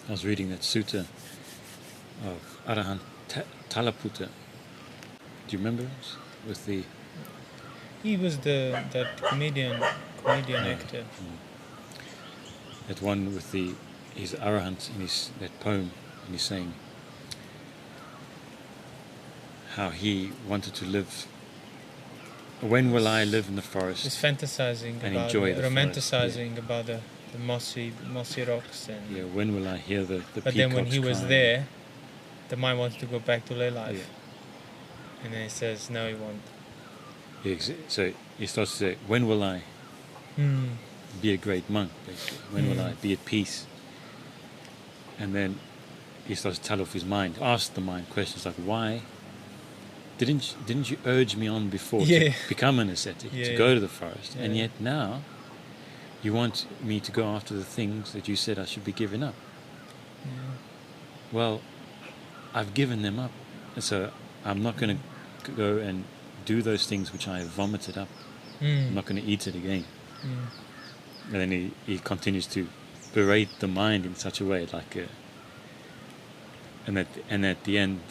I was reading that sutta of Arahant Talaputta. Do you remember it? With the... He was that comedian actor. That one with his Arahant in that poem, and he's saying how he wanted to live. When will I live in the forest? He's fantasizing and about enjoy the romanticizing about the mossy rocks and. Yeah, when will I hear the But then when he was crying? there, the mind wants to go back to lay life. Yeah. And then he says, no, he won't. Yeah, so he starts to say, when will I be a great monk, basically? When will I be at peace? And then he starts to tell off his mind, ask the mind questions like, why didn't you urge me on before to become an ascetic, to go to the forest? And yet now you want me to go after the things that you said I should be giving up. Well, I've given them up, so I'm not going to go and do those things which I have vomited up. I'm not going to eat it again. And then he continues to berate the mind in such a way, like and at the end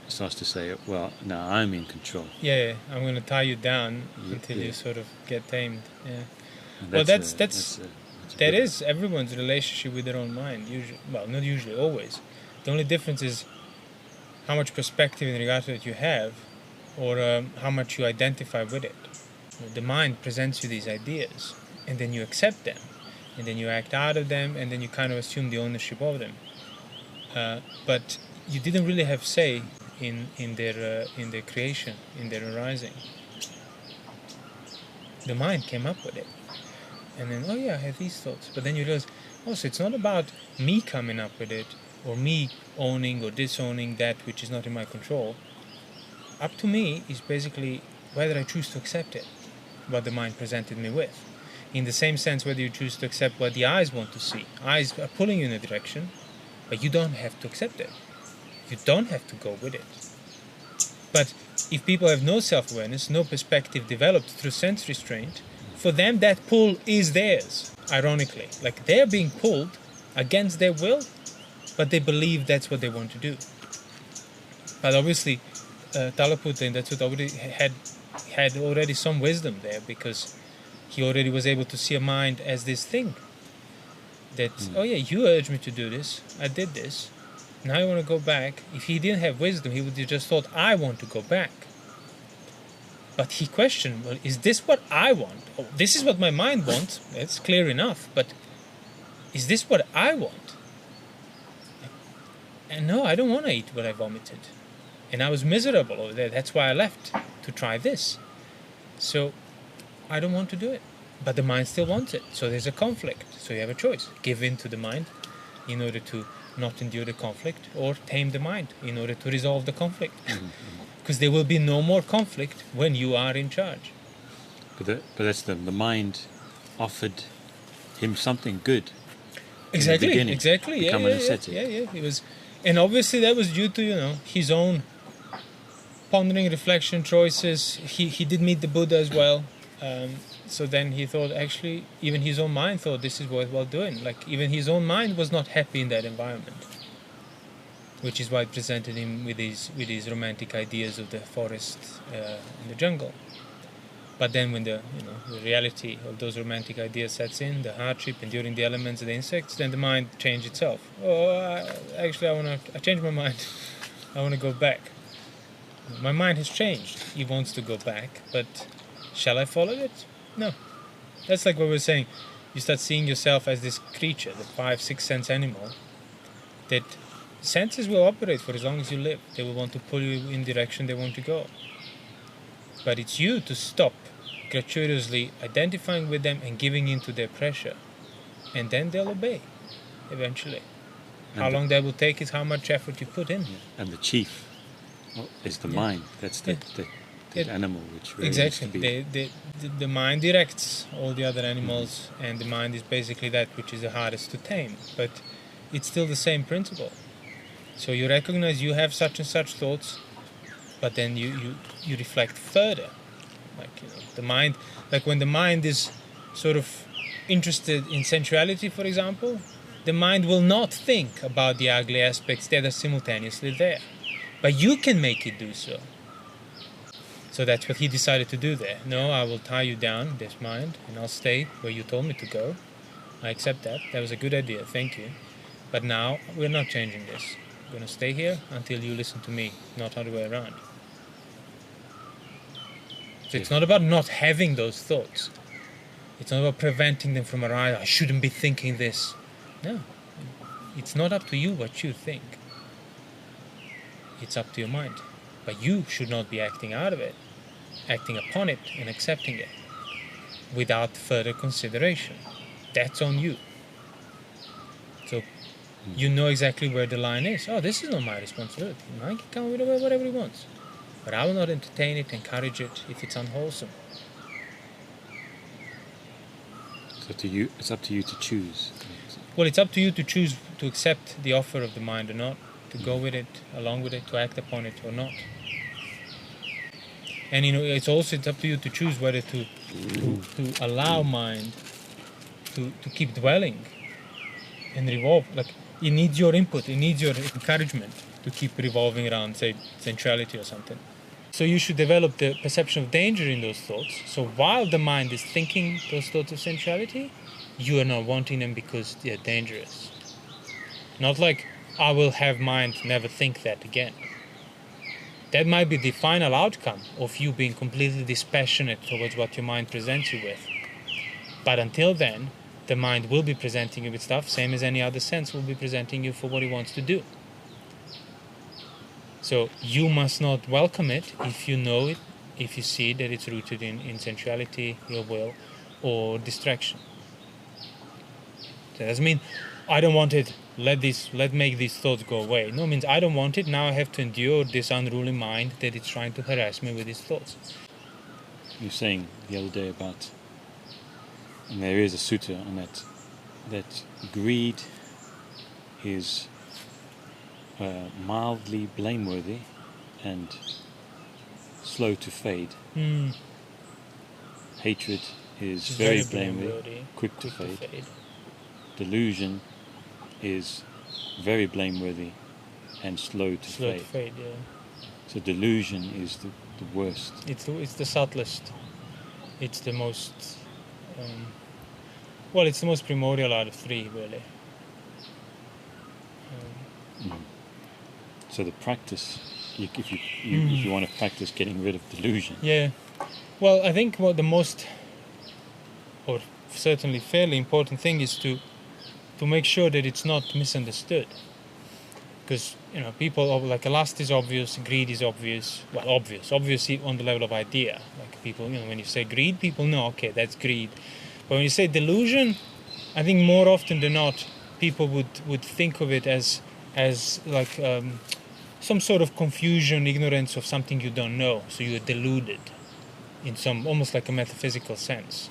starts to say, well, now I'm in control. Yeah, I'm going to tie you down until you sort of get tamed. Yeah. Well, that is everyone's relationship with their own mind. Usually, well, not usually, always. The only difference is how much perspective in regard to it you have, or how much you identify with it. The mind presents you these ideas, and then you accept them, and then you act out of them, and then you kind of assume the ownership of them. But you didn't really have say in their creation, in their arising. The mind came up with it, and then I have these thoughts. But then you realize, so it's not about me coming up with it, or me owning or disowning that which is not in my control. Up to me is basically whether I choose to accept it, what the mind presented me with. In the same sense, whether you choose to accept what the eyes want to see. Eyes are pulling you in a direction, but you don't have to accept it. You don't have to go with it. But if people have no self-awareness, no perspective developed through sense restraint, for them that pull is theirs, ironically. Like they're being pulled against their will, but they believe that's what they want to do. But obviously, Talaputta in that sutta already had already some wisdom there, because he already was able to see a mind as this thing. That, you urged me to do this, I did this, now I want to go back. If he didn't have wisdom, he would have just thought, I want to go back. But he questioned, well, is this what I want? Oh, this is what my mind wants, that's clear enough, but is this what I want? And no, I don't want to eat what I vomited. And I was miserable over there, that's why I left, to try this. So, I don't want to do it. But the mind still wants it, so there's a conflict. So you have a choice. Give in to the mind in order to not endure the conflict, or tame the mind in order to resolve the conflict. Because there will be no more conflict when you are in charge. But that's the mind offered him something good. Exactly. Become an ascetic. It was, and obviously that was due to his own pondering, reflection, choices. He did meet the Buddha as well. So then he thought, actually, even his own mind thought this is worthwhile doing. Like, even his own mind was not happy in that environment. Which is why it presented him with these romantic ideas of the forest and the jungle. But then when the reality of those romantic ideas sets in, the hardship, enduring the elements of the insects, then the mind changed itself. I changed my mind. I want to go back. My mind has changed. He wants to go back, but shall I follow it? No. That's like what we were saying. You start seeing yourself as this creature, the 5-6 sense animal, that senses will operate for as long as you live. They will want to pull you in the direction they want to go. But it's you to stop gratuitously identifying with them and giving in to their pressure. And then they'll obey, eventually. How long that will take is how much effort you put in. And the chief is the mind. That's the animal which really exactly needs to be. The mind directs all the other animals, and the mind is basically that which is the hardest to tame, but it's still the same principle. So you recognize you have such and such thoughts, but then you reflect further, like the mind, like when the mind is sort of interested in sensuality, for example, the mind will not think about the ugly aspects that are simultaneously there. But you can make it do so. So that's what he decided to do there. No, I will tie you down, this mind, and I'll stay where you told me to go. I accept that. That was a good idea, thank you. But now, we're not changing this. We're going to stay here until you listen to me, not other way around. So it's not about not having those thoughts. It's not about preventing them from arising. I shouldn't be thinking this. No. It's not up to you what you think. It's up to your mind. But you should not be acting out of it, acting upon it and accepting it without further consideration. That's on you. So you know exactly where the line is. Oh, this is not my responsibility. I can come with whatever he wants. But I will not entertain it, encourage it if it's unwholesome. It's up to you to choose. Well, it's up to you to choose to accept the offer of the mind or not, to go with it, along with it, to act upon it or not. And it's up to you to choose whether to allow mind to keep dwelling and revolve. Like, it needs your input, it needs your encouragement to keep revolving around, say, sensuality or something. So you should develop the perception of danger in those thoughts. So while the mind is thinking those thoughts of sensuality, you are not wanting them because they're dangerous. Not like, I will have mind never think that again. That might be the final outcome of you being completely dispassionate towards what your mind presents you with. But until then, the mind will be presenting you with stuff, same as any other sense will be presenting you for what it wants to do. So you must not welcome it if you know it, if you see that it's rooted in sensuality, ill will, or distraction. So that doesn't mean, I don't want it, let make these thoughts go away. No, it means I don't want it, now I have to endure this unruly mind that it's trying to harass me with its thoughts. You were saying the other day about, and there is a sutta on that greed is mildly blameworthy and slow to fade. Hatred is very blameworthy, quick to fade. Delusion is very blameworthy and slow to fade. Yeah. So delusion is the worst. It's the subtlest. It's the most it's the most primordial out of three, really. So the practice, if you want to practice getting rid of delusion. Yeah. Well, I think the most, or certainly fairly important thing is to make sure that it's not misunderstood. Because, people, like lust is obvious, greed is obvious. Well, obviously on the level of idea. Like people, when you say greed, people know, okay, that's greed. But when you say delusion, I think more often than not, people would think of it as like some sort of confusion, ignorance of something you don't know. So you're deluded in some, almost like a metaphysical sense.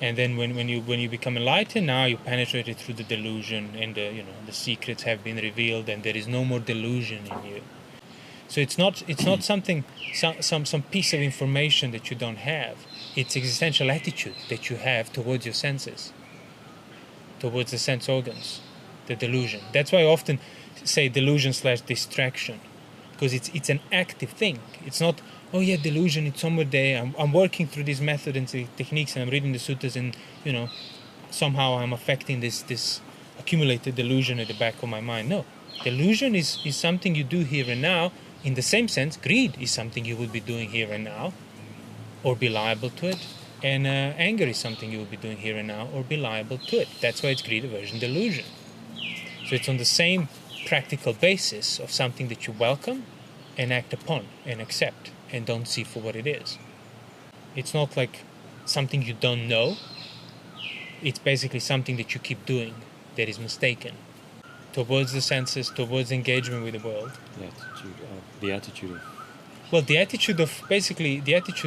And then when you become enlightened, now you penetrate it through the delusion, and the secrets have been revealed, and there is no more delusion in you. So it's not something, some piece of information that you don't have. It's existential attitude that you have towards your senses, towards the sense organs, the delusion. That's why I often say delusion/distraction, because it's an active thing. It's not, oh yeah, delusion, it's somewhere there. I'm working through these methods and techniques, and I'm reading the suttas, and somehow I'm affecting this accumulated delusion at the back of my mind. No, delusion is something you do here and now. In the same sense, greed is something you would be doing here and now, or be liable to it. And anger is something you will be doing here and now, or be liable to it. That's why it's greed, aversion, delusion. So it's on the same practical basis of something that you welcome and act upon and accept and don't see for what it is. It's not like something you don't know. It's basically something that you keep doing that is mistaken towards the senses, towards engagement with the world. The attitude of... Well, the attitude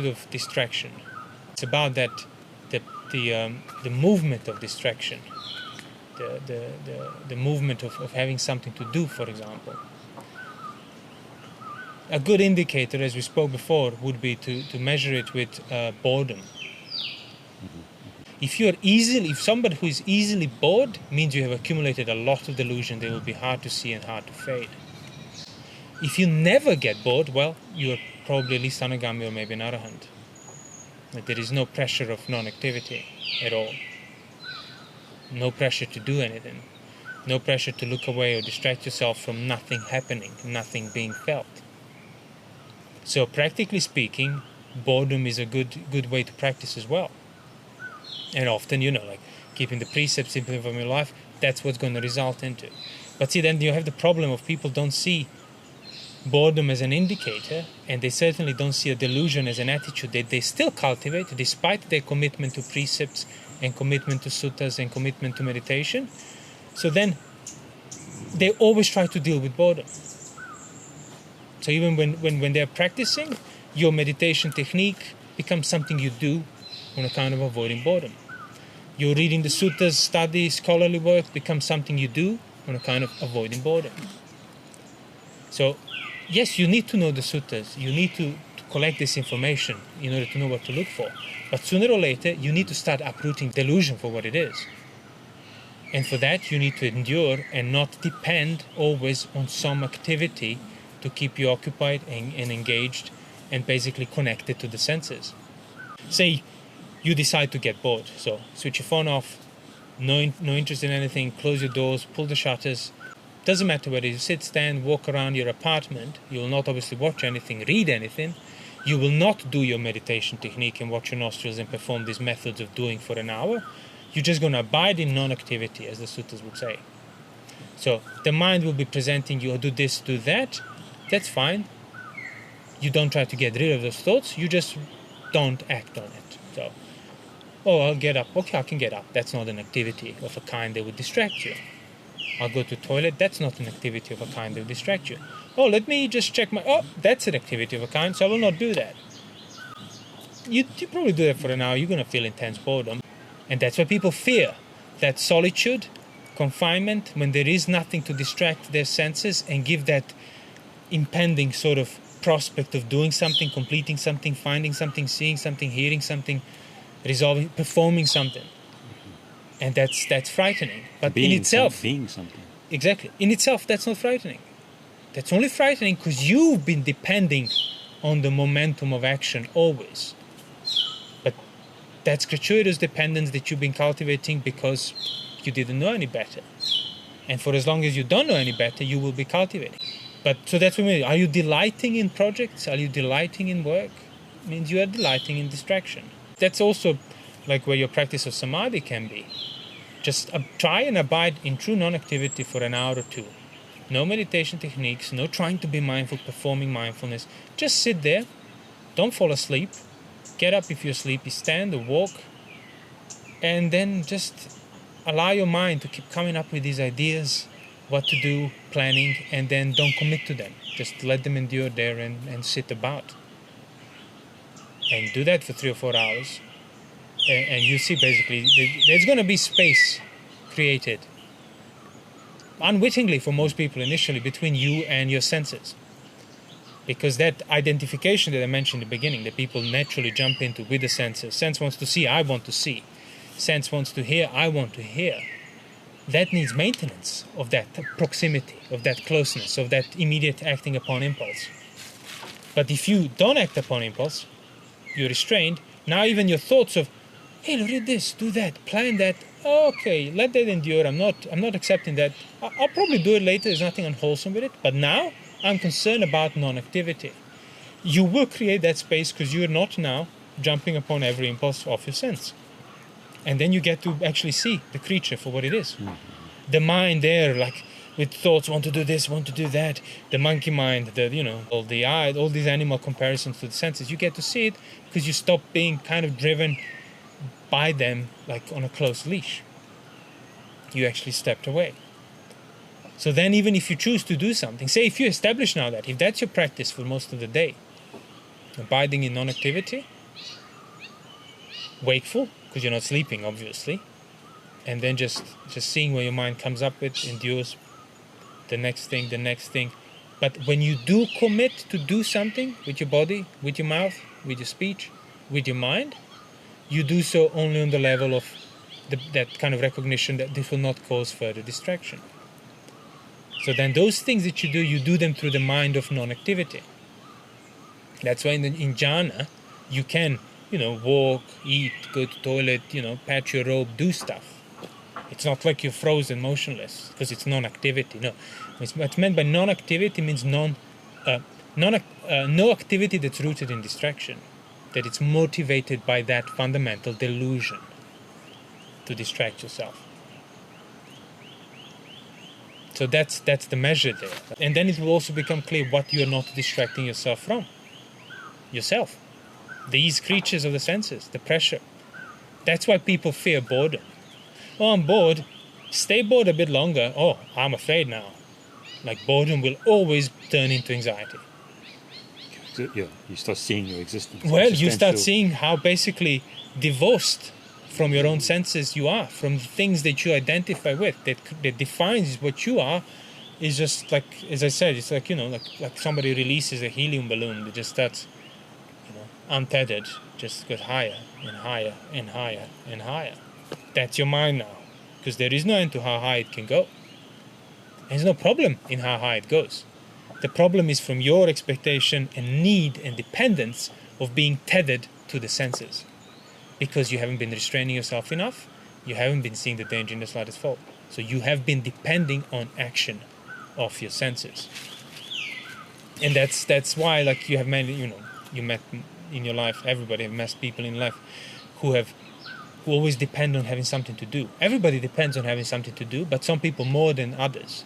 of distraction. It's about that, the movement of distraction, the movement of having something to do, for example. A good indicator, as we spoke before, would be to measure it with boredom. If somebody who is easily bored means you have accumulated a lot of delusion, they will be hard to see and hard to fade. If you never get bored, well, you're probably at least anagami or maybe an arahant. That there is no pressure of non-activity at all. No pressure to do anything. No pressure to look away or distract yourself from nothing happening, nothing being felt. So practically speaking, boredom is a good way to practice as well. And often, like keeping the precepts simple from your life, that's what's going to result into. But see, then you have the problem of people don't see boredom as an indicator, and they certainly don't see a delusion as an attitude that they still cultivate despite their commitment to precepts and commitment to suttas and commitment to meditation. So then they always try to deal with boredom. So even when they're practicing, your meditation technique becomes something you do on account of avoiding boredom. Your reading the suttas, study, scholarly work becomes something you do on account of avoiding boredom. So yes, you need to know the suttas, you need to collect this information in order to know what to look for. But sooner or later, you need to start uprooting delusion for what it is. And for that, you need to endure and not depend always on some activity to keep you occupied and engaged and basically connected to the senses. Say you decide to get bored, so switch your phone off, no interest in anything, close your doors, pull the shutters. Doesn't matter whether you sit, stand, walk around your apartment. You will not obviously watch anything, read anything. You will not do your meditation technique and watch your nostrils and perform these methods of doing for an hour. You're just going to abide in non-activity, as the suttas would say. So the mind will be presenting you, do this, do that. That's fine. You don't try to get rid of those thoughts. You just don't act on it. So, I'll get up. Okay, I can get up. That's not an activity of a kind that would distract you. I'll go to the toilet. That's not an activity of a kind that will distract you. Let me just check that's an activity of a kind, so I will not do that. You probably do that for an hour. You're going to feel intense boredom. And that's why people fear that solitude, confinement, when there is nothing to distract their senses and give that impending sort of prospect of doing something, completing something, finding something, seeing something, hearing something, resolving, performing something. And that's frightening. But in itself, being something. Exactly. In itself, that's not frightening. That's only frightening because you've been depending on the momentum of action always. But that's gratuitous dependence that you've been cultivating because you didn't know any better. And for as long as you don't know any better, you will be cultivating. But so that's what I mean. Are you delighting in projects? Are you delighting in work? It means you are delighting in distraction. That's also like where your practice of samadhi can be. Just try and abide in true non-activity for an hour or two. No meditation techniques, no trying to be mindful, performing mindfulness. Just sit there. Don't fall asleep. Get up if you're sleepy, stand or walk. And then just allow your mind to keep coming up with these ideas, what to do, planning, and then don't commit to them. Just let them endure there and sit about. And do that for 3 or 4 hours. And you see basically there's going to be space created unwittingly for most people initially between you and your senses. Because that identification that I mentioned in the beginning, that people naturally jump into with the senses. Sense wants to see, I want to see. Sense wants to hear, I want to hear. That needs maintenance of that proximity, of that closeness, of that immediate acting upon impulse. But if you don't act upon impulse, you're restrained. Now even your thoughts of, hey, read this, do that, plan that. Okay, let that endure. I'm not accepting that. I'll probably do it later. There's nothing unwholesome with it. But now I'm concerned about non-activity. You will create that space because you're not now jumping upon every impulse of your sense. And then you get to actually see the creature for what it is. Mm-hmm. The mind there, like with thoughts, want to do this, want to do that. The monkey mind, all the eye, all these animal comparisons to the senses. You get to see it because you stop being kind of driven by them like on a close leash. You actually stepped away. So then even if you choose to do something, say if you establish now that, if that's your practice for most of the day, abiding in non-activity, wakeful, because you're not sleeping obviously, and then just seeing where your mind comes up with, endures the next thing. But when you do commit to do something with your body, with your mouth, with your speech, with your mind, you do so only on the level of that kind of recognition that this will not cause further distraction. So then those things that you do them through the mind of non-activity. That's why in jhana, you can, walk, eat, go to toilet, pat your robe, do stuff. It's not like you're frozen, motionless, because it's non-activity. No, what's meant by non-activity means no activity that's rooted in distraction, that it's motivated by that fundamental delusion to distract yourself. So that's the measure there. And then it will also become clear what you're not distracting yourself from. Yourself. These creatures of the senses, the pressure. That's why people fear boredom. Oh, I'm bored. Stay bored a bit longer. Oh, I'm afraid now. Like boredom will always turn into anxiety. Yeah, you start seeing your existence. Well, you start seeing how basically divorced from your own senses you are, from the things that you identify with, that defines what you are, is just like, as I said, it's like, like somebody releases a helium balloon that just starts, untethered, just goes higher and higher and higher and higher. That's your mind now, because there is no end to how high it can go. There's no problem in how high it goes. The problem is from your expectation and need and dependence of being tethered to the senses. Because you haven't been restraining yourself enough, you haven't been seeing the danger in the slightest fault. So you have been depending on action of your senses. And that's why, like, you have many, you met in your life, everybody have met people in life who always depend on having something to do. Everybody depends on having something to do, but some people more than others.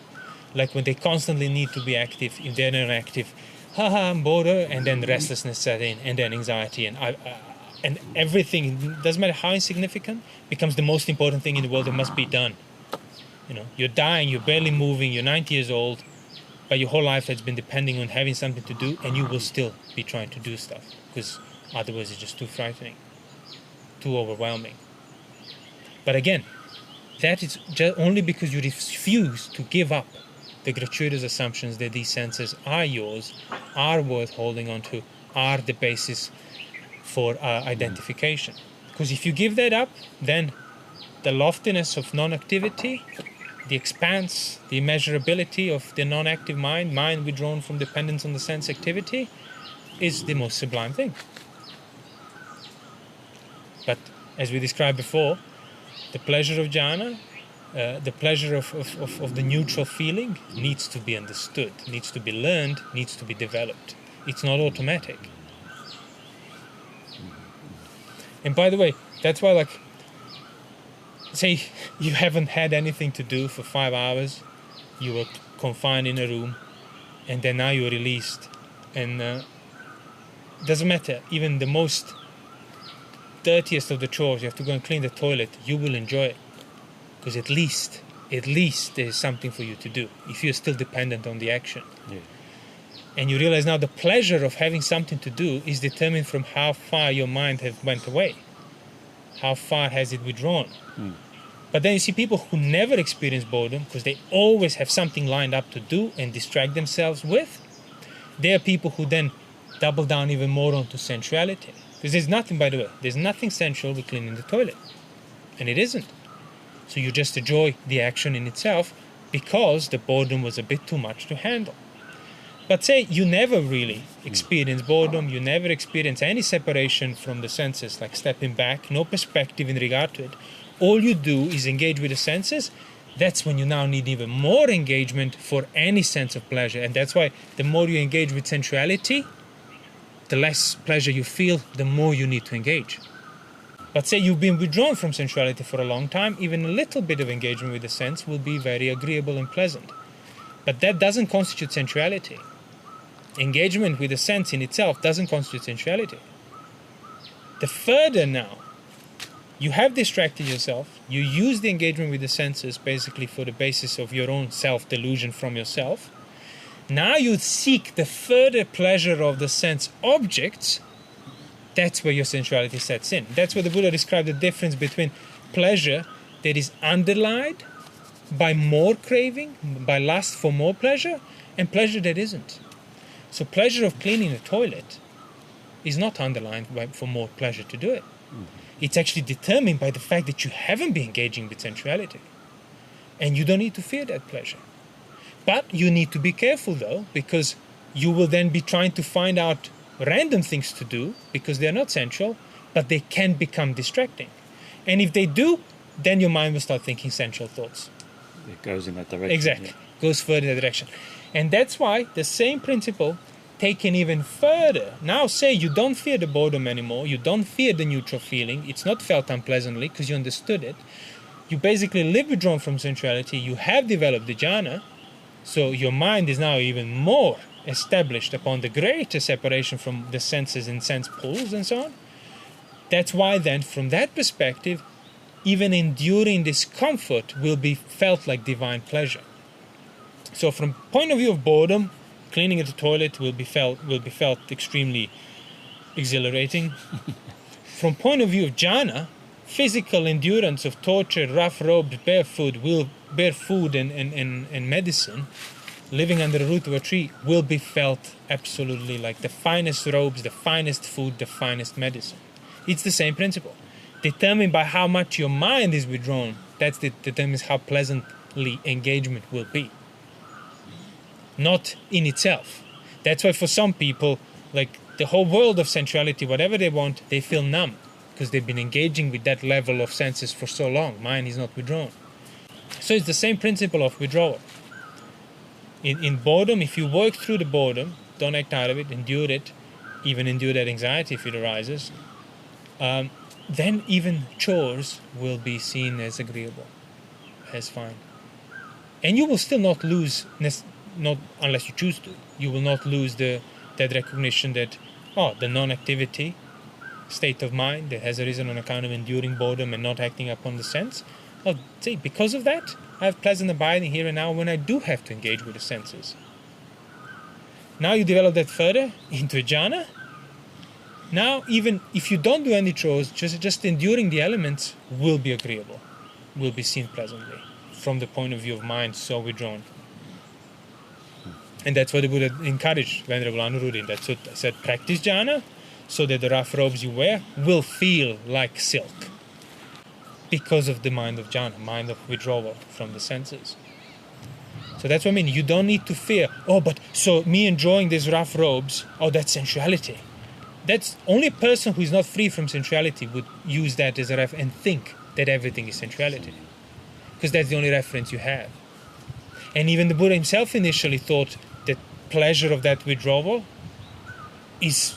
Like when they constantly need to be active, if they're not active, I'm bored, and then restlessness set in, and then anxiety, and everything, doesn't matter how insignificant, becomes the most important thing in the world that must be done. You're dying, you're barely moving, you're 90 years old, but your whole life has been depending on having something to do, and you will still be trying to do stuff, because otherwise it's just too frightening, too overwhelming. But again, that is just only because you refuse to give up the gratuitous assumptions that these senses are yours, are worth holding on to, are the basis for identification. Because if you give that up, then the loftiness of non-activity, the expanse, the immeasurability of the non-active mind withdrawn from dependence on the sense activity, is the most sublime thing. But as we described before, the pleasure of jhana, the pleasure of the neutral feeling needs to be understood, needs to be learned, needs to be developed. It's not automatic. And by the way, that's why, like, say you haven't had anything to do for 5 hours, you were confined in a room, and then now you're released. And doesn't matter, even the most dirtiest of the chores, you have to go and clean the toilet, you will enjoy it. Because at least there's something for you to do, if you're still dependent on the action. Yeah. And you realize now the pleasure of having something to do is determined from how far your mind has went away. How far has it withdrawn? But then you see people who never experience boredom because they always have something lined up to do and distract themselves with. They are people who then double down even more onto sensuality. Because there's nothing, by the way, there's nothing sensual with cleaning the toilet. And it isn't. So you just enjoy the action in itself because the boredom was a bit too much to handle. But say you never really experience boredom, you never experience any separation from the senses, like stepping back, no perspective in regard to it. All you do is engage with the senses. That's when you now need even more engagement for any sense of pleasure. And that's why the more you engage with sensuality, the less pleasure you feel, the more you need to engage. But say you've been withdrawn from sensuality for a long time, even a little bit of engagement with the sense will be very agreeable and pleasant. But that doesn't constitute sensuality. Engagement with the sense in itself doesn't constitute sensuality. The further now you have distracted yourself, you use the engagement with the senses basically for the basis of your own self-delusion from yourself. Now you seek the further pleasure of the sense objects. That's where your sensuality sets in. That's where the Buddha described the difference between pleasure that is underlined by more craving, by lust for more pleasure, and pleasure that isn't. So pleasure of cleaning the toilet is not underlined for more pleasure to do it. It's actually determined by the fact that you haven't been engaging with sensuality. And you don't need to fear that pleasure. But you need to be careful though, because you will then be trying to find out random things to do because they're not sensual, but they can become distracting. And if they do, then your mind will start thinking sensual thoughts. It goes in that direction. Exactly. Yeah. Goes further in that direction. And that's why the same principle taken even further. Now say you don't fear the boredom anymore, you don't fear the neutral feeling, it's not felt unpleasantly because you understood it. You basically live withdrawn from sensuality, you have developed the jhana, so your mind is now even more established upon the greater separation from the senses and sense pulls and so on. That's why then, from that perspective, even enduring discomfort will be felt like divine pleasure. So from point of view of boredom, cleaning at the toilet will be felt extremely exhilarating. From point of view of jhana, physical endurance of torture, rough robes, bare food and medicine, living under the root of a tree will be felt absolutely like the finest robes, the finest food, the finest medicine. It's the same principle. Determined by how much your mind is withdrawn, that determines how pleasantly engagement will be. Not in itself. That's why for some people, like the whole world of sensuality, whatever they want, they feel numb because they've been engaging with that level of senses for so long. Mind is not withdrawn. So it's the same principle of withdrawal. In boredom, if you work through the boredom, don't act out of it, endure it, even endure that anxiety if it arises, then even chores will be seen as agreeable, as fine. And you will still not lose, not unless you choose to, you will not lose that recognition that, the non-activity state of mind that has arisen on account of enduring boredom and not acting upon the sense, see, because of that, I have pleasant abiding here and now when I do have to engage with the senses. Now you develop that further into a jhana. Now, even if you don't do any chores, just enduring the elements will be agreeable, will be seen pleasantly from the point of view of mind so withdrawn. And that's what the Buddha encouraged Venerable Anuruddha in that sutta. Said, practice jhana so that the rough robes you wear will feel like silk because of the mind of jhana, mind of withdrawal from the senses. So that's what I mean. You don't need to fear, but so me enjoying these rough robes, that's sensuality. That's only a person who is not free from sensuality would use that as a reference and think that everything is sensuality. Because that's the only reference you have. And even the Buddha himself initially thought that pleasure of that withdrawal is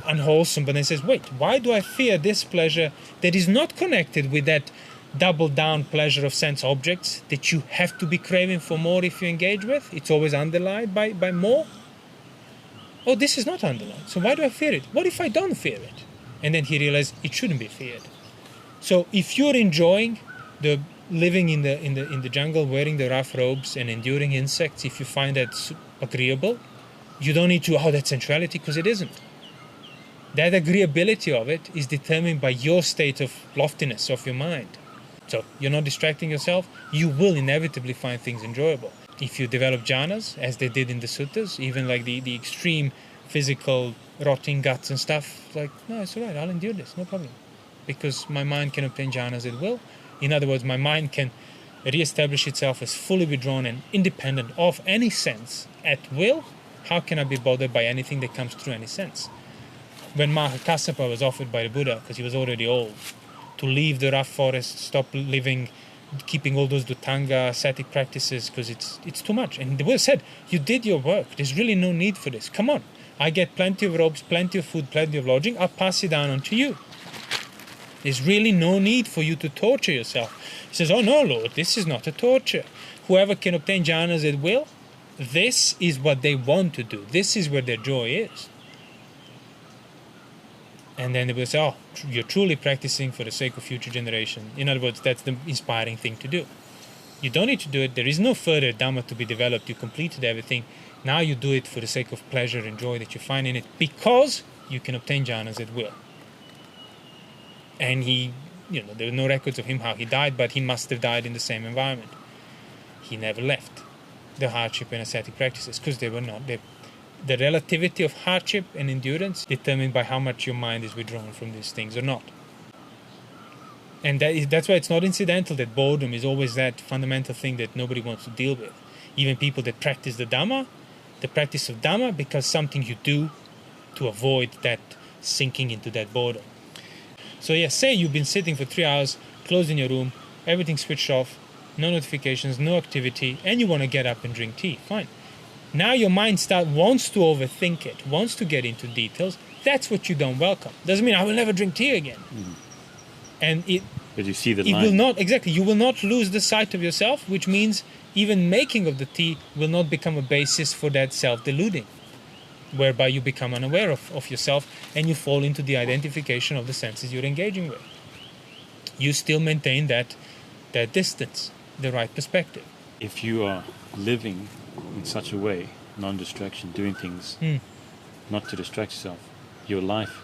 unwholesome, but then says, wait, why do I fear this pleasure that is not connected with that double down pleasure of sense objects that you have to be craving for more if you engage with? It's always underlined by more. This is not underlined, so why do I fear it? What if I don't fear it? And then he realized it shouldn't be feared. So if you're enjoying the living in the jungle, wearing the rough robes and enduring insects, if you find that agreeable, you don't need to, that's sensuality, because it isn't. That agreeability of it is determined by your state of loftiness of your mind. So you're not distracting yourself, you will inevitably find things enjoyable. If you develop jhanas, as they did in the suttas, even like the extreme physical rotting guts and stuff, like, no, it's all right, I'll endure this, no problem. Because my mind can obtain jhanas at will. In other words, my mind can re-establish itself as fully withdrawn and independent of any sense at will. How can I be bothered by anything that comes through any sense? When Mahakassapa was offered by the Buddha, because he was already old, to leave the rough forest, stop living, keeping all those Dhutanga ascetic practices, because it's too much. And the Buddha said, you did your work, there's really no need for this. Come on, I get plenty of robes, plenty of food, plenty of lodging, I'll pass it down on to you. There's really no need for you to torture yourself. He says, no, Lord, this is not a torture. Whoever can obtain jhanas at will, this is what they want to do. This is where their joy is. And then they will say, you're truly practicing for the sake of future generation. In other words, that's the inspiring thing to do. You don't need to do it. There is no further Dhamma to be developed. You completed everything. Now you do it for the sake of pleasure and joy that you find in it, because you can obtain jhanas at will. And he, there are no records of him how he died, but he must have died in the same environment. He never left the hardship and ascetic practices, because they were not. The relativity of hardship and endurance determined by how much your mind is withdrawn from these things or not. And that's why it's not incidental that boredom is always that fundamental thing that nobody wants to deal with. Even people that practice the practice of Dhamma becomes something you do to avoid that sinking into that boredom. So yeah, say you've been sitting for 3 hours, closed in your room, everything switched off, no notifications, no activity, and you want to get up and drink tea. Fine. Now your mind wants to overthink it, wants to get into details. That's what you don't welcome. Doesn't mean I will never drink tea again. And but you see the it line. will not, exactly, you will not lose the sight of yourself, which means even making of the tea will not become a basis for that self-deluding, whereby you become unaware of yourself and you fall into the identification of the senses you're engaging with. You still maintain that distance, the right perspective. If you are living in such a way, non-distraction, doing things not to distract yourself, your life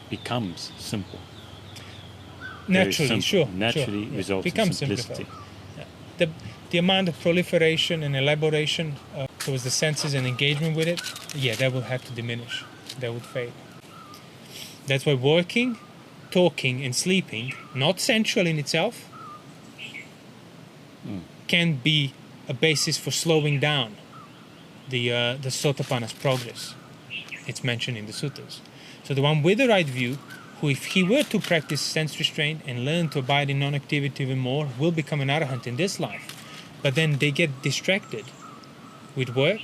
becomes simple. Naturally, sure. Naturally sure, results becomes in simplicity. Yeah. The amount of proliferation and elaboration towards the senses and engagement with it, that will have to diminish. That would fade. That's why working, talking, and sleeping, not sensual in itself, can be a basis for slowing down the Sotapanna's progress. It's mentioned in the suttas. So the one with the right view, who if he were to practice sense restraint and learn to abide in non-activity even more, will become an arahant in this life. But then they get distracted with work,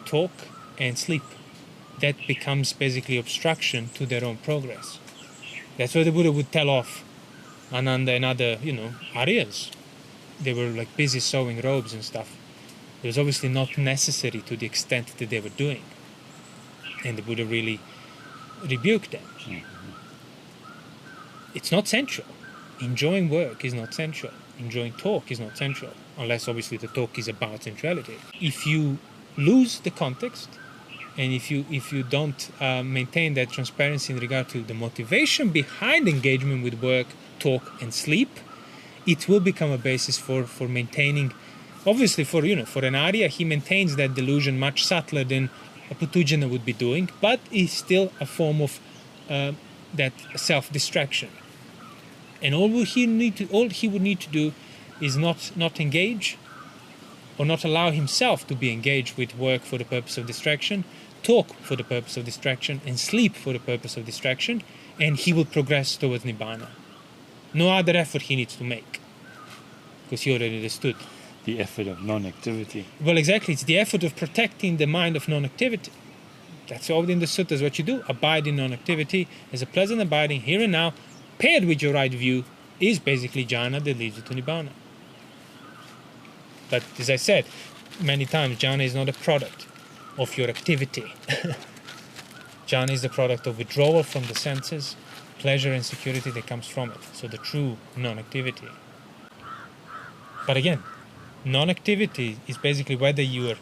talk, and sleep. That becomes basically obstruction to their own progress. That's why the Buddha would tell off Ananda and other, Aryas. They were like busy sewing robes and stuff. It was obviously not necessary to the extent that they were doing. And the Buddha really rebuked them. It's not sensual. Enjoying work is not sensual. Enjoying talk is not sensual, unless obviously the talk is about sensuality. If you lose the context, and if you don't maintain that transparency in regard to the motivation behind engagement with work, talk, and sleep, it will become a basis for maintaining. Obviously, for an Arya, he maintains that delusion much subtler than a Putujana would be doing, but it's still a form of that self-distraction. And all he would need to do is not engage, or not allow himself to be engaged with work for the purpose of distraction, talk for the purpose of distraction, and sleep for the purpose of distraction, and he will progress towards Nibbana. No other effort he needs to make, because he already understood. The effort of non-activity. Well, exactly. It's the effort of protecting the mind of non-activity. That's all in the suttas what you do. Abide in non-activity as a pleasant abiding here and now, paired with your right view, is basically jhana that leads you to Nibbana. But as I said many times, jhana is not a product of your activity. Jhana is the product of withdrawal from the senses, pleasure and security that comes from it. So the true non-activity. But again, non-activity is basically whether you are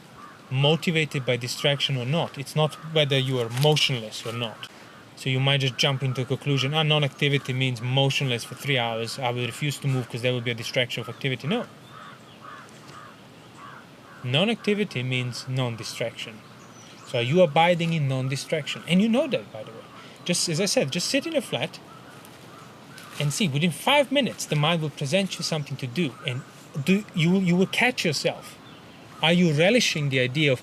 motivated by distraction or not. It's not whether you are motionless or not. So you might just jump into a conclusion, non-activity means motionless for 3 hours. I will refuse to move because there will be a distraction of activity. No. Non-activity means non-distraction. So are you abiding in non-distraction? And you know that, by the way. Just as I said, just sit in a flat and see. Within 5 minutes, the mind will present you something to do, and you will catch yourself. Are you relishing the idea of,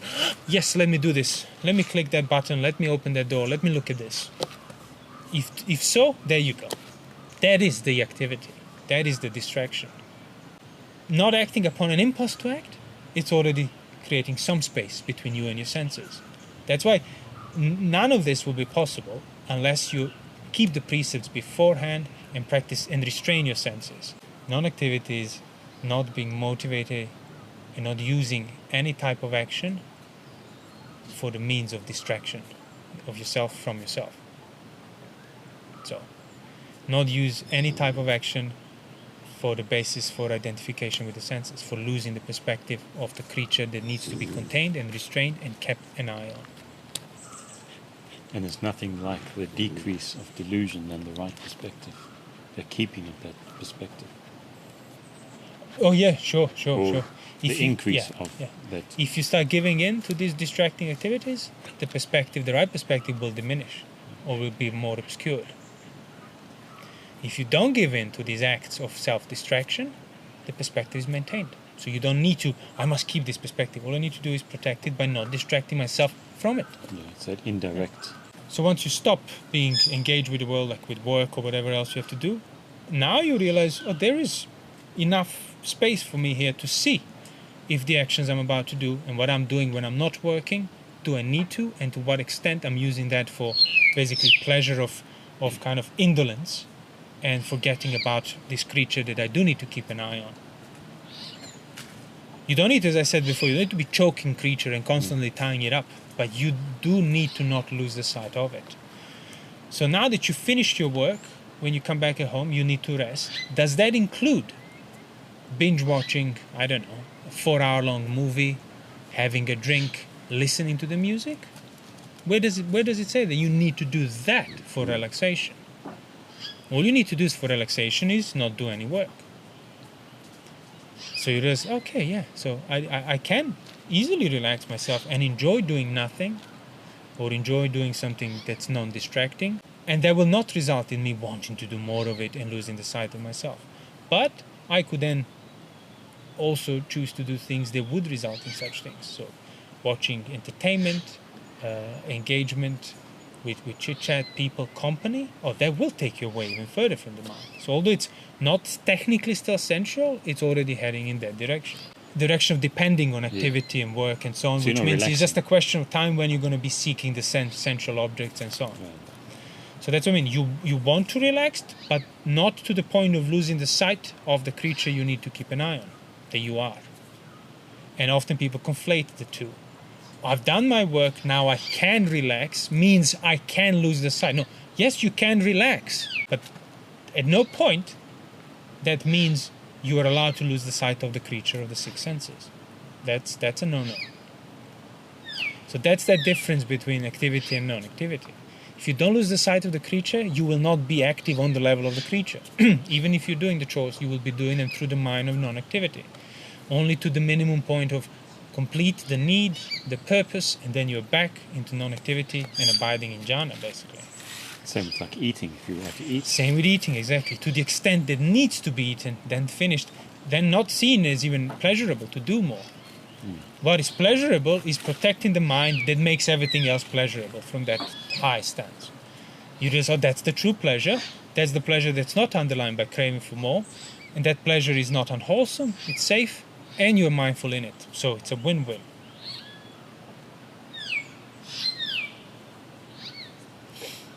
yes, let me do this. Let me click that button. Let me open that door. Let me look at this. If so, there you go. That is the activity. That is the distraction. Not acting upon an impulse to act, it's already creating some space between you and your senses. That's why none of this will be possible unless you keep the precepts beforehand and practice and restrain your senses. Non-activity is not being motivated and not using any type of action for the means of distraction of yourself from yourself. So, not use any type of action for the basis for identification with the senses, for losing the perspective of the creature that needs to be contained and restrained and kept an eye on. And there's nothing like the decrease of delusion than the right perspective, the keeping of that perspective. Oh yeah, sure. The increase of that. If you start giving in to these distracting activities, the right perspective will diminish or will be more obscured. If you don't give in to these acts of self-distraction, the perspective is maintained. So you don't need to, I must keep this perspective. All I need to do is protect it by not distracting myself from it. Yeah, it's that indirect. So once you stop being engaged with the world, like with work or whatever else you have to do, now you realize, oh, there is enough space for me here to see if the actions I'm about to do and what I'm doing when I'm not working, do I need to, and to what extent I'm using that for basically pleasure of kind of indolence and forgetting about this creature that I do need to keep an eye on. You don't need, as I said before, you don't need to be choking creature and constantly tying it up, but you do need to not lose the sight of it. So now that you finished your work, when you come back at home, you need to rest. Does that include binge watching, I don't know, a 4-hour-long movie, having a drink, listening to the music? Where does it say that you need to do that for relaxation? All you need to do for relaxation is not do any work. So you realize, okay, yeah, so I can easily relax myself and enjoy doing nothing or enjoy doing something that's non-distracting, and that will not result in me wanting to do more of it and losing the sight of myself. But I could then also choose to do things that would result in such things. So watching entertainment, engagement with chit-chat, people, company, that will take you away even further from the mind. So although it's not technically still sensual, it's already heading in that direction. Direction of depending on activity and work and so on, So which means relaxing. it's just a question of time when you're going to be seeking the sensual objects and so on. Right. So that's what I mean. You want to relax, but not to the point of losing the sight of the creature you need to keep an eye on, that you are. And often people conflate the two. I've done my work, now I can relax, means I can lose the sight. No, yes, you can relax, but at no point that means you are allowed to lose the sight of the creature of the six senses. That's a no-no. So that's that difference between activity and non-activity. If you don't lose the sight of the creature, you will not be active on the level of the creature. Even if you're doing the chores, you will be doing them through the mind of non-activity. Only to the minimum point of complete the need, the purpose, and then you're back into non-activity and abiding in jhana, basically. Same with like eating, if you want to eat. Same with eating, exactly. To the extent that needs to be eaten, then finished, then not seen as even pleasurable to do more. What is pleasurable is protecting the mind that makes everything else pleasurable from that high stance. You realize, that's the true pleasure. That's the pleasure that's not underlined by craving for more. And that pleasure is not unwholesome, it's safe, and you're mindful in it. So it's a win-win.